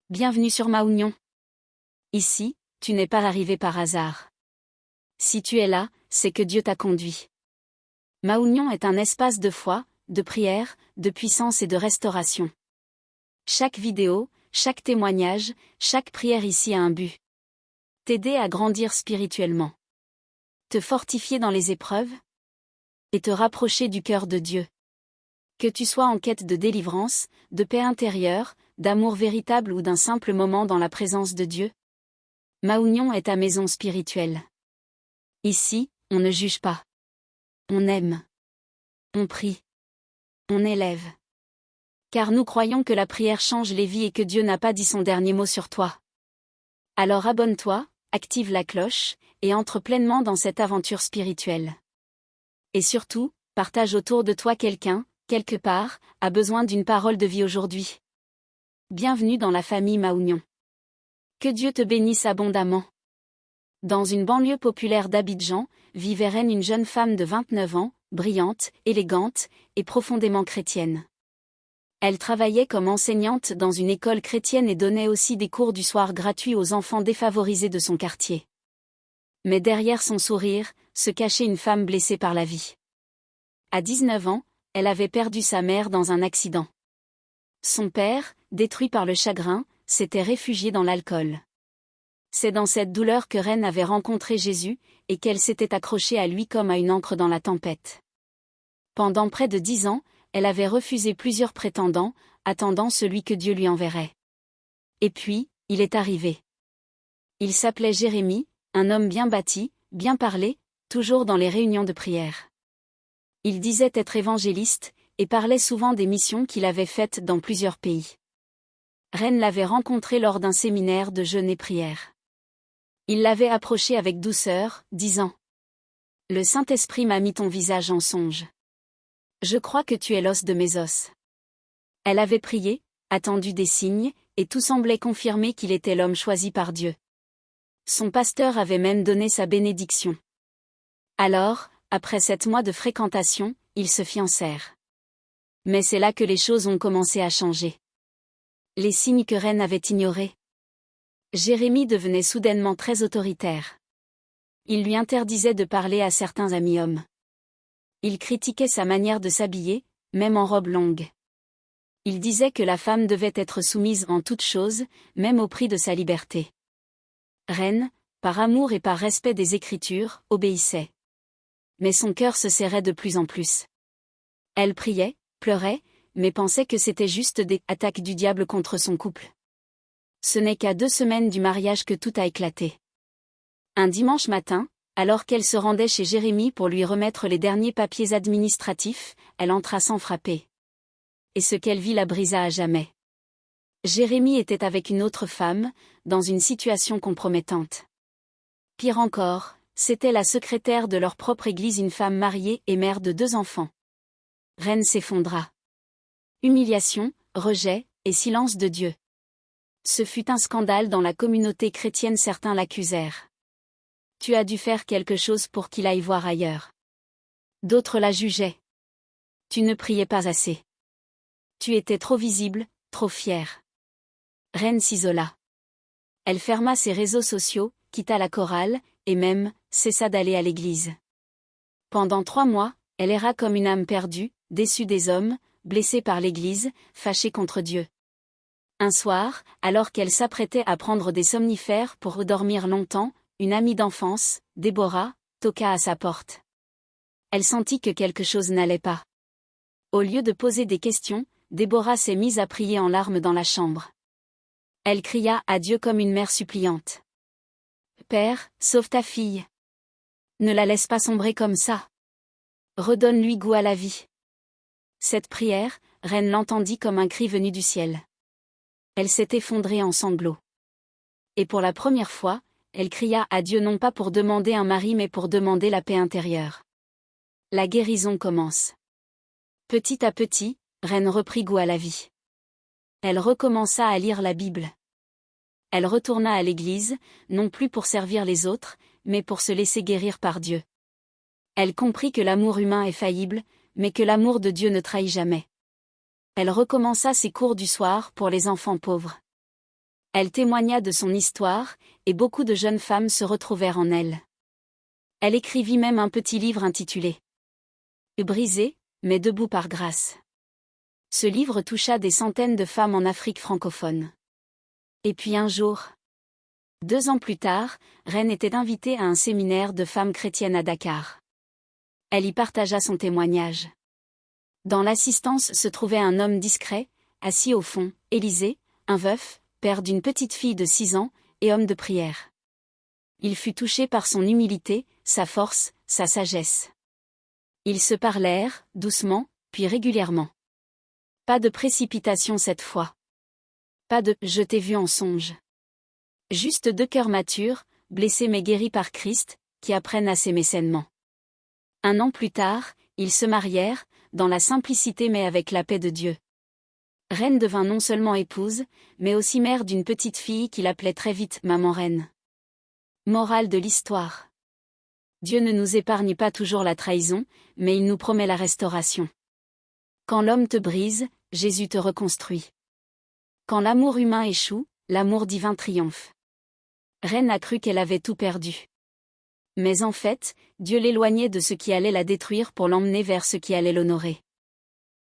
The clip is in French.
Bienvenue sur Maounion. Ici, tu n'es pas arrivé par hasard. Si tu es là, c'est que Dieu t'a conduit. Maounion est un espace de foi, de prière, de puissance et de restauration. Chaque vidéo, chaque témoignage, chaque prière ici a un but. T'aider à grandir spirituellement. Te fortifier dans les épreuves. Et te rapprocher du cœur de Dieu. Que tu sois en quête de délivrance, de paix intérieure, d'amour véritable ou d'un simple moment dans la présence de Dieu. Maounion est ta maison spirituelle. Ici, on ne juge pas. On aime. On prie. On élève. Car nous croyons que la prière change les vies et que Dieu n'a pas dit son dernier mot sur toi. Alors abonne-toi, active la cloche, et entre pleinement dans cette aventure spirituelle. Et surtout, partage autour de toi quelqu'un, quelque part, a besoin d'une parole de vie aujourd'hui. Bienvenue dans la famille Maounion. Que Dieu te bénisse abondamment. Dans une banlieue populaire d'Abidjan, vivait Reine, une jeune femme de 29 ans, brillante, élégante, et profondément chrétienne. Elle travaillait comme enseignante dans une école chrétienne et donnait aussi des cours du soir gratuits aux enfants défavorisés de son quartier. Mais derrière son sourire, se cachait une femme blessée par la vie. À 19 ans, elle avait perdu sa mère dans un accident. Son père, détruit par le chagrin, s'était réfugié dans l'alcool. C'est dans cette douleur que Reine avait rencontré Jésus, et qu'elle s'était accrochée à lui comme à une ancre dans la tempête. Pendant près de 10 ans, elle avait refusé plusieurs prétendants, attendant celui que Dieu lui enverrait. Et puis, il est arrivé. Il s'appelait Jérémie, un homme bien bâti, bien parlé, toujours dans les réunions de prière. Il disait être évangéliste, et parlait souvent des missions qu'il avait faites dans plusieurs pays. Reine l'avait rencontré lors d'un séminaire de jeûne et prière. Il l'avait approché avec douceur, disant : « Le Saint-Esprit m'a mis ton visage en songe. Je crois que tu es l'os de mes os. » Elle avait prié, attendu des signes, et tout semblait confirmer qu'il était l'homme choisi par Dieu. Son pasteur avait même donné sa bénédiction. Alors, après 7 mois de fréquentation, ils se fiancèrent. Mais c'est là que les choses ont commencé à changer. Les signes que Reine avait ignorés. Jérémie devenait soudainement très autoritaire. Il lui interdisait de parler à certains amis hommes. Il critiquait sa manière de s'habiller, même en robe longue. Il disait que la femme devait être soumise en toutes choses, même au prix de sa liberté. Reine, par amour et par respect des Écritures, obéissait. Mais son cœur se serrait de plus en plus. Elle priait, pleurait, mais pensait que c'était juste des attaques du diable contre son couple. Ce n'est qu'à 2 semaines du mariage que tout a éclaté. Un dimanche matin, alors qu'elle se rendait chez Jérémie pour lui remettre les derniers papiers administratifs, elle entra sans frapper. Et ce qu'elle vit la brisa à jamais. Jérémie était avec une autre femme, dans une situation compromettante. Pire encore, c'était la secrétaire de leur propre église, une femme mariée et mère de 2 enfants. Reine s'effondra. Humiliation, rejet, et silence de Dieu. Ce fut un scandale dans la communauté chrétienne, certains l'accusèrent. Tu as dû faire quelque chose pour qu'il aille voir ailleurs. D'autres la jugeaient. Tu ne priais pas assez. Tu étais trop visible, trop fière. Reine s'isola. Elle ferma ses réseaux sociaux, quitta la chorale, et même, cessa d'aller à l'église. Pendant 3 mois, elle erra comme une âme perdue, déçue des hommes, blessée par l'église, fâchée contre Dieu. Un soir, alors qu'elle s'apprêtait à prendre des somnifères pour redormir longtemps, une amie d'enfance, Déborah, toqua à sa porte. Elle sentit que quelque chose n'allait pas. Au lieu de poser des questions, Déborah s'est mise à prier en larmes dans la chambre. Elle cria à Dieu comme une mère suppliante. « Père, sauve ta fille. Ne la laisse pas sombrer comme ça. Redonne-lui goût à la vie. » Cette prière, Reine l'entendit comme un cri venu du ciel. Elle s'est effondrée en sanglots. Et pour la première fois, elle cria à Dieu non pas pour demander un mari mais pour demander la paix intérieure. La guérison commence. Petit à petit, Reine reprit goût à la vie. Elle recommença à lire la Bible. Elle retourna à l'église, non plus pour servir les autres, mais pour se laisser guérir par Dieu. Elle comprit que l'amour humain est faillible, mais que l'amour de Dieu ne trahit jamais. Elle recommença ses cours du soir pour les enfants pauvres. Elle témoigna de son histoire, et beaucoup de jeunes femmes se retrouvèrent en elle. Elle écrivit même un petit livre intitulé « Brisé, mais debout par grâce ». Ce livre toucha des centaines de femmes en Afrique francophone. Et puis un jour, 2 ans plus tard, Reine était invitée à un séminaire de femmes chrétiennes à Dakar. Elle y partagea son témoignage. Dans l'assistance se trouvait un homme discret, assis au fond, Élisée, un veuf, père d'une petite fille de 6 ans, et homme de prière. Il fut touché par son humilité, sa force, sa sagesse. Ils se parlèrent, doucement, puis régulièrement. Pas de précipitation cette fois. Pas de « je t'ai vu en songe ». Juste 2 cœurs matures, blessés mais guéris par Christ, qui apprennent à s'aimer sainement. 1 an plus tard, ils se marièrent, dans la simplicité mais avec la paix de Dieu. Reine devint non seulement épouse, mais aussi mère d'une petite fille qu'il appelait très vite Maman Reine. Morale de l'histoire. Dieu ne nous épargne pas toujours la trahison, mais il nous promet la restauration. Quand l'homme te brise, Jésus te reconstruit. Quand l'amour humain échoue, l'amour divin triomphe. Reine a cru qu'elle avait tout perdu. Mais en fait, Dieu l'éloignait de ce qui allait la détruire pour l'emmener vers ce qui allait l'honorer.